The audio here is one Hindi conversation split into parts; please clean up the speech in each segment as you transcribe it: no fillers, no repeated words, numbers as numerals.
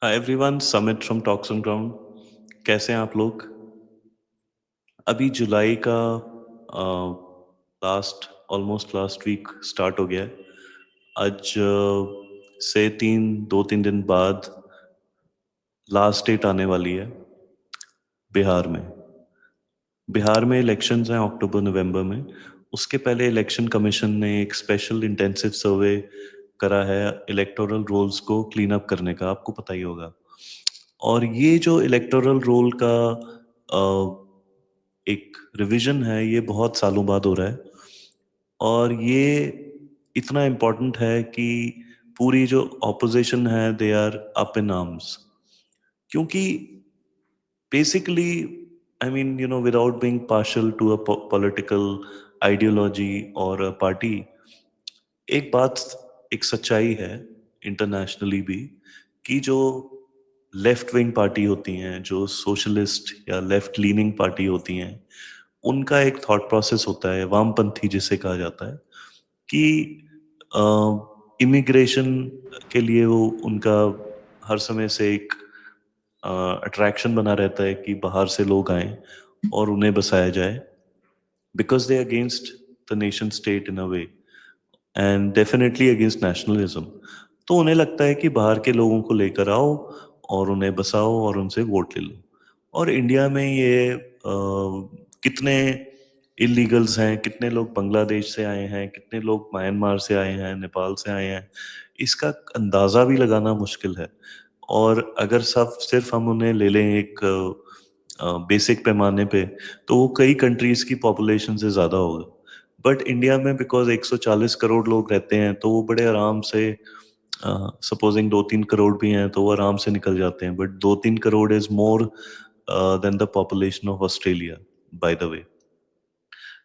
Hi everyone, Samit from talks on ground. कैसे हैं आप लोग? अभी जुलाई का last almost last week start हो गया है। आज से 2-3 दिन बाद लास्ट डेट आने वाली है बिहार में। बिहार में इलेक्शंस हैं अक्टूबर नवंबर में। उसके पहले इलेक्शन कमीशन ने एक स्पेशल इंटेंसिव सर्वे करा है इलेक्टोरल रोल्स को क्लीन अप करने का, आपको पता ही होगा। और ये जो इलेक्टोरल रोल का एक रिवीजन है, ये बहुत सालों बाद हो रहा है। और ये इतना इम्पोर्टेंट है कि पूरी जो ऑपोजिशन है they are up in arms, क्योंकि basically I mean without being partial to a political ideology और पार्टी, एक बात, एक सच्चाई है इंटरनेशनली भी, कि जो लेफ्ट विंग पार्टी होती हैं, जो सोशलिस्ट या लेफ्ट लीनिंग पार्टी होती हैं, उनका एक थॉट प्रोसेस होता है, वामपंथी जिसे कहा जाता है, कि इमिग्रेशन के लिए वो उनका हर समय से एक अट्रैक्शन बना रहता है कि बाहर से लोग आएं और उन्हें बसाया जाए, because they against the nation state in a way, and definitely against nationalism. तो उन्हें लगता है कि बाहर के लोगों को लेकर आओ और उन्हें बसाओ और उनसे वोट ले लो। और इंडिया में ये कितने इलीगल्स हैं, कितने लोग बांग्लादेश से आए हैं, कितने लोग म्यांमार से आए हैं, नेपाल से आए हैं, इसका अंदाज़ा भी लगाना मुश्किल है। और अगर सब सिर्फ हम उन्हें ले लें एक बेसिक पैमाने पे, तो वो कई कंट्रीज की पॉपुलेशन से ज़्यादा होगा। बट इंडिया में बिकॉज 140 करोड़ लोग रहते हैं, तो वो बड़े आराम से, सपोजिंग 2-3 करोड़ भी हैं तो वो आराम से निकल जाते हैं। But 2-3 crore is more than the population of Australia, by the way.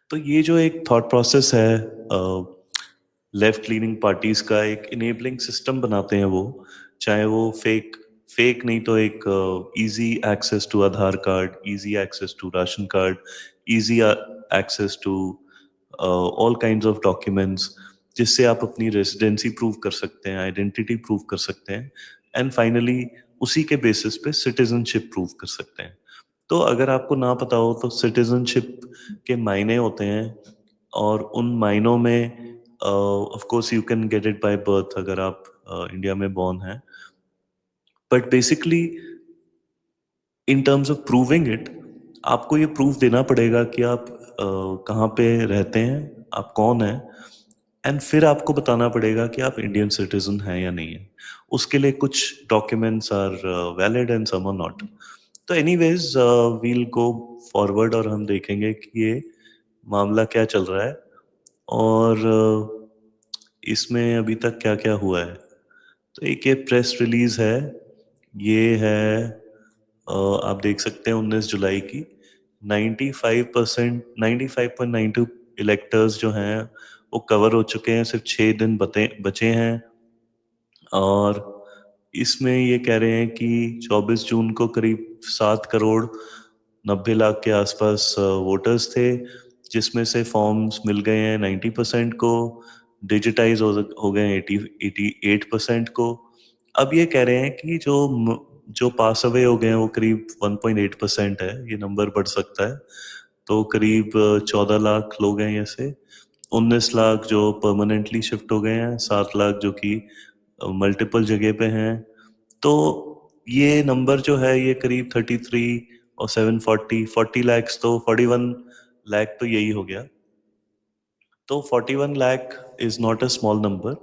तो ये जो एक थॉट प्रोसेस है लेफ्ट लीनिंग पार्टीज का, एक इनेबलिंग सिस्टम बनाते हैं वो, चाहे वो फेक फेक नहीं तो एक easy access to Aadhaar card, easy access to ration card, easy access to all kinds of documents, जिससे आप अपनी रेजिडेंसी प्रूव कर सकते हैं, आइडेंटिटी प्रूव कर सकते हैं, एंड फाइनली उसी के बेसिस पे सिटीजनशिप प्रूव कर सकते हैं। तो अगर आपको ना पता हो तो सिटीजनशिप के मायने होते हैं, और उन मायनों में of course you can get it by birth अगर आप इंडिया में बॉर्न हैं, but basically in terms of proving it, आपको ये प्रूफ देना पड़ेगा कि आप कहाँ पे रहते हैं, आप कौन हैं, एंड फिर आपको बताना पड़ेगा कि आप इंडियन सिटीजन हैं या नहीं है। उसके लिए कुछ documents are valid and some are not. तो एनीवेज वील गो फॉरवर्ड और हम देखेंगे कि ये मामला क्या चल रहा है, और इसमें अभी तक क्या क्या हुआ है। तो एक ये प्रेस रिलीज है, ये है आप देख सकते हैं 19 जुलाई की। 95%, 95.92 इलेक्टर्स जो हैं वो कवर हो चुके हैं, सिर्फ 6 दिन बचे हैं। और इसमें ये कह रहे हैं कि 24 जून को करीब 7 करोड़ 90 लाख के आसपास वोटर्स थे, जिसमें से फॉर्म्स मिल गए हैं 90% को, डिजिटाइज हो गए 88% को। अब ये कह रहे हैं कि जो पास अवे हो गए हैं वो करीब 1.8% है, ये नंबर बढ़ सकता है। तो करीब 14 लाख लोग हैं, जैसे 19 लाख जो परमानेंटली शिफ्ट हो गए हैं, 7 लाख जो कि मल्टीपल जगह पे हैं। तो ये नंबर जो है ये करीब 33 और 740 तो 41 लाख तो यही हो गया। तो 41 lakh is not a small number.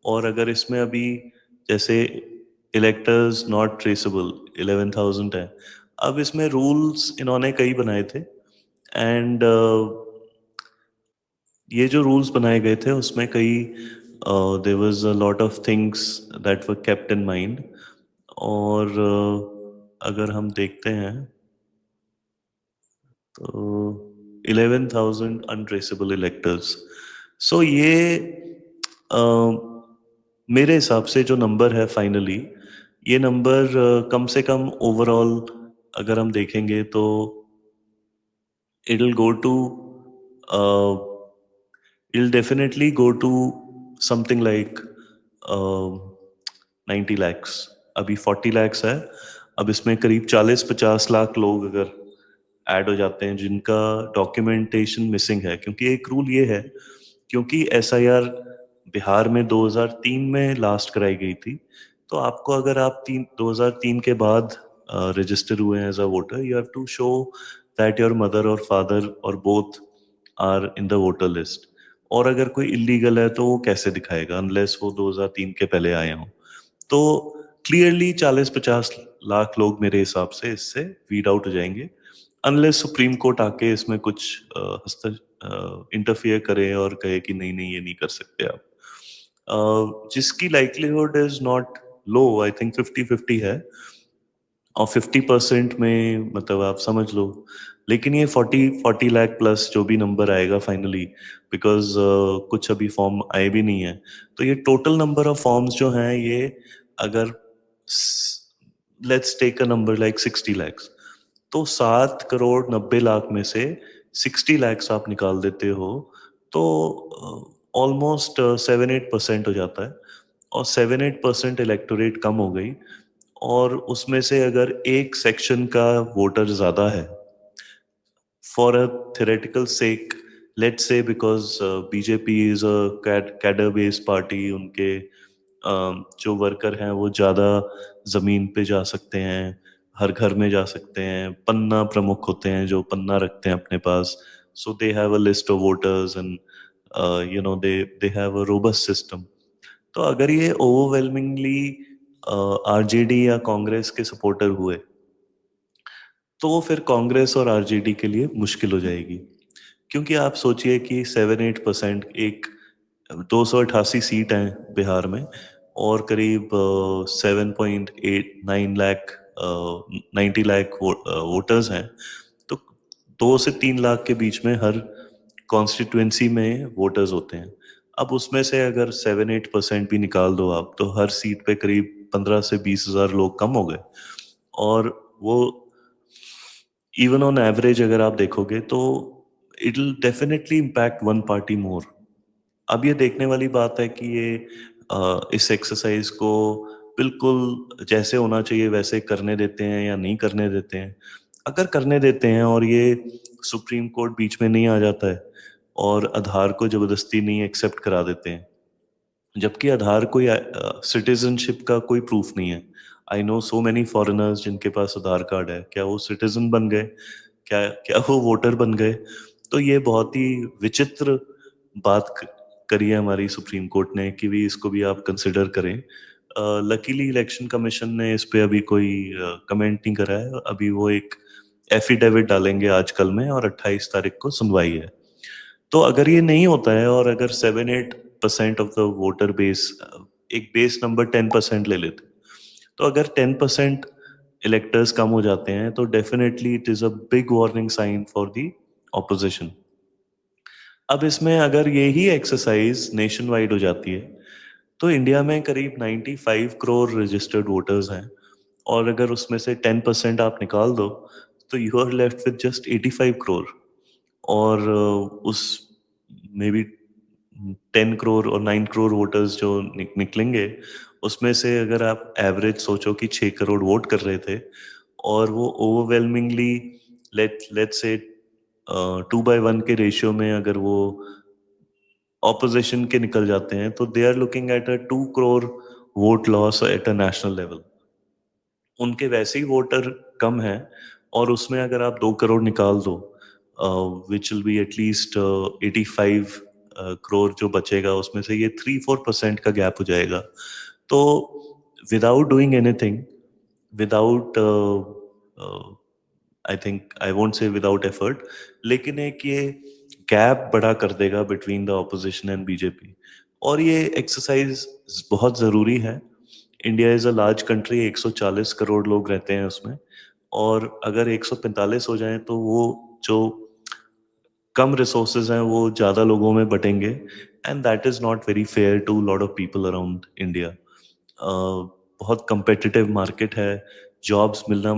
और अगर इसमें अभी जैसे इलेक्टर्स नॉट ट्रेसेबल 11,000 है, अब इसमें रूल्स इन्होंने कई बनाए थे, एंड ये जो रूल्स बनाए गए थे उसमें कई there was a lot of things that were kept in mind. और अगर हम देखते हैं तो 11,000 अनट्रेसेबल इलेक्टर्स। सो ये अ, मेरे हिसाब से जो नंबर है फाइनली, ये नंबर कम से कम ओवरऑल अगर हम देखेंगे तो it'll go to uh, it'll definitely go to something like uh, 90 lakhs, अभी 40 lakhs है, अब इसमें करीब 40-50 लाख लोग अगर ऐड हो जाते हैं जिनका डॉक्यूमेंटेशन मिसिंग है, क्योंकि एक रूल ये है, क्योंकि एसआईआर बिहार में 2003 में लास्ट कराई गई थी, तो आपको अगर आप 2003 के बाद रजिस्टर हुए हैं as a voter, you have to show that your mother और फादर और both are in the voter list. और अगर कोई इलीगल है तो वो कैसे दिखाएगा अनलेस वो 2003 के पहले आए हों। तो क्लियरली 40-50 लाख लोग मेरे हिसाब से इससे वीड आउट हो जाएंगे, अनलेस सुप्रीम कोर्ट आके इसमें कुछ हस्त इंटरफियर करे और कहे कि नहीं नहीं ये नहीं कर सकते आप। जिसकी likelihood is not low, I think 50-50 है, और 50% में मतलब आप समझ लो, लेकिन ये 40 लाख प्लस जो भी नंबर आएगा फाइनली, बिकॉज कुछ अभी फॉर्म आए भी नहीं है, तो ये टोटल नंबर ऑफ फॉर्म्स जो हैं ये, अगर let's take a number like 60 lakhs, तो 7 करोड़ 90 लाख में से 60 lakhs आप निकाल देते हो, तो ऑलमोस्ट 7-8% हो जाता है, और 7-8% इलेक्टोरेट कम हो गई। और उसमें से अगर एक सेक्शन का वोटर ज्यादा है, for a theoretical sake, let's say because BJP is a cadre based party, उनके जो वर्कर हैं वो ज़्यादा ज़मीन पे जा सकते हैं, हर घर में जा सकते हैं, पन्ना प्रमुख होते हैं जो पन्ना रखते हैं अपने पास, so they have a list of voters and they have a robust system. तो अगर ये ओवरवेलमिंगली आरजेडी या कांग्रेस के सपोर्टर हुए, तो फिर कांग्रेस और आरजेडी के लिए मुश्किल हो जाएगी, क्योंकि आप सोचिए कि 7-8% एक 288 सीट हैं बिहार में, और करीब 7.89 लाख 90 लाख वोटर्स हैं, तो 2 से 3 लाख के बीच में हर कॉन्स्टिट्युएंसी में वोटर्स होते हैं। अब उसमें से अगर 7-8% भी निकाल दो आप, तो हर सीट पे करीब 15 से 20 हजार लोग कम हो गए, और वो इवन ऑन एवरेज अगर आप देखोगे तो it will definitely impact one party more. अब ये देखने वाली बात है कि ये इस एक्सरसाइज को बिल्कुल जैसे होना चाहिए वैसे करने देते हैं या नहीं करने देते हैं। अगर करने देते हैं और ये सुप्रीम कोर्ट बीच में नहीं आ जाता है और आधार को जबरदस्ती नहीं एक्सेप्ट करा देते हैं, जबकि आधार कोई सिटीजनशिप का कोई प्रूफ नहीं है। I know so many foreigners जिनके पास आधार कार्ड है, क्या वो सिटीजन बन गए, क्या क्या वो वोटर बन गए? तो ये बहुत ही विचित्र बात करी है हमारी सुप्रीम कोर्ट ने कि भी इसको भी आप कंसिडर करें। लकीली इलेक्शन कमीशन ने इस पे अभी कोई कमेंट नहीं करा है, अभी वो एक एफिडेविट डालेंगे आज कल में, और 28 तारीख को सुनवाई है। तो अगर ये नहीं होता है और अगर 7-8% ऑफ द वोटर बेस, एक बेस नंबर 10% ले लेते, तो अगर 10% इलेक्टर्स कम हो जाते हैं तो definitely it is a big warning sign for the opposition. अब इसमें अगर यही एक्सरसाइज नेशन वाइड हो जाती है, तो इंडिया में करीब 95 करोड़ रजिस्टर्ड वोटर्स हैं, और अगर उसमें से 10% आप निकाल दो, तो you are left with just 85 crore. और उस मे बी 10 करोड़ और 9 करोड़ वोटर्स जो निकलेंगे, उसमें से अगर आप एवरेज सोचो कि 6 करोड़ वोट कर रहे थे, और वो ओवरवेलमिंगली लेट्स से 2/1 के रेशियो में अगर वो ऑपोजिशन के निकल जाते हैं, तो they are looking at a 2 crore vote loss at a national level. उनके वैसे ही वोटर कम हैं, और उसमें अगर आप 2 करोड़ निकाल दो, which will be at least 85 crore जो बचेगा, उसमें से ये 3-4% का गैप हो जाएगा। तो without doing anything, without I think I won't say without effort, लेकिन एक ये गैप बड़ा कर देगा between the opposition and BJP. और ये एक्सरसाइज बहुत ज़रूरी है। India is a large country, 140 crore लोग रहते हैं उसमें, और अगर 145 हो जाएं तो वो जो कम रिसोर्सेज हैं वो ज़्यादा लोगों में बटेंगे, and that is not very fair to lot of people around India. बहुत competitive मार्केट है, जॉब्स मिलना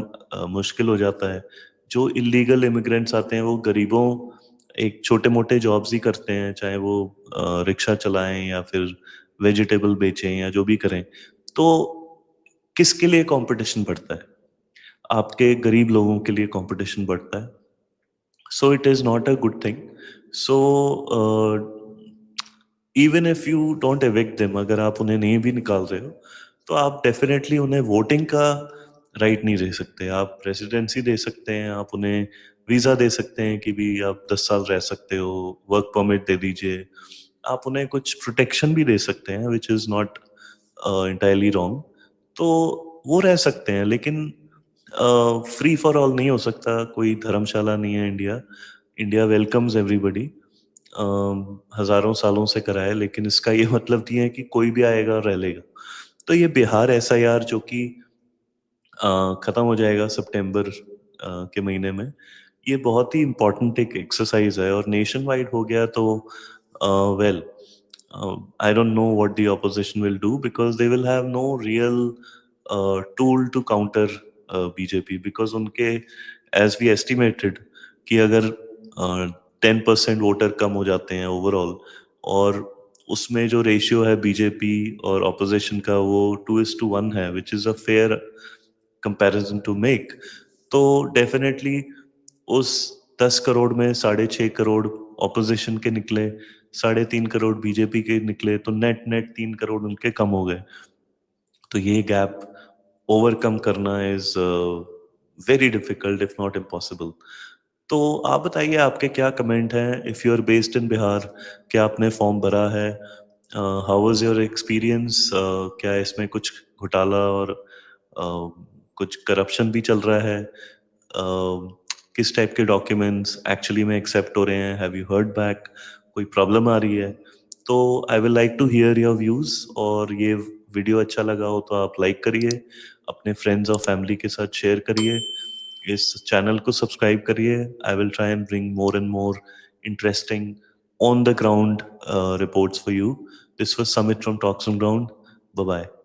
मुश्किल हो जाता है। जो इलीगल इमिग्रेंट्स आते हैं वो गरीबों एक छोटे मोटे जॉब्स ही करते हैं, चाहे वो रिक्शा चलाएं या फिर वेजिटेबल बेचें या जो भी करें। तो किसके लिए कंपटीशन बढ़ता है? आपके गरीब लोगों के लिए कंपटीशन बढ़ता है। So it is not a good thing. So even if you don't evict them, अगर आप उन्हें नहीं भी निकाल रहे हो, तो आप डेफिनेटली उन्हें वोटिंग का राइट नहीं दे सकते। आप रेजिडेंसी दे सकते हैं, आप उन्हें वीज़ा दे सकते हैं कि भी आप 10 साल रह सकते हो, वर्क परमिट दे दीजिए। आप उन्हें कुछ प्रोटेक्शन भी दे सकते हैं, which is not entirely wrong. तो वो रह सकते हैं, लेकिन फ्री फॉर ऑल नहीं हो सकता, कोई धर्मशाला नहीं है इंडिया। India welcomes everybody. हज़ारों सालों से करा है, लेकिन इसका ये मतलब नहीं है कि कोई भी आएगा और रह लेगा। तो ये बिहार एसआईआर जो कि ख़त्म हो जाएगा सितंबर के महीने में, ये बहुत ही इम्पोर्टेंट एक एक्सरसाइज़ है, और नेशन वाइड हो गया तो well, I don't know what the opposition will do, because they will have no real tool to counter BJP, because उनके as we estimated कि अगर 10% वोटर कम हो जाते हैं ओवरऑल, और उसमें जो रेशियो है बीजेपी और ऑपोजिशन का वो 2:1 है, which is a fair comparison to make. तो डेफिनेटली उस 10 करोड़ में 6.5 करोड़ ऑपोजिशन के निकले, 3.5 करोड़ बीजेपी के निकले, तो नेट नेट 3 करोड़ उनके कम हो गए। तो ये गैप ओवरकम करना is very difficult, if not impossible. तो आप बताइए, आपके क्या कमेंट हैं? If you are based in Bihar, क्या आपने फॉर्म भरा है? How was your experience? क्या इसमें कुछ घोटाला और कुछ करप्शन भी चल रहा है? किस टाइप के डॉक्यूमेंट्स एक्चुअली में एक्सेप्ट हो रहे हैं? Have you heard back? कोई प्रॉब्लम आ रही है? तो I will like to hear your views, और ये वीडियो अच्छा लगा हो तो आप लाइक करिए, अपने फ्रेंड्स और फैमिली के साथ शेयर करिए, इस चैनल को सब्सक्राइब करिए। I will try and bring more and more interesting on the ground reports for you. This was Sumit from Talks on Ground. Bye bye.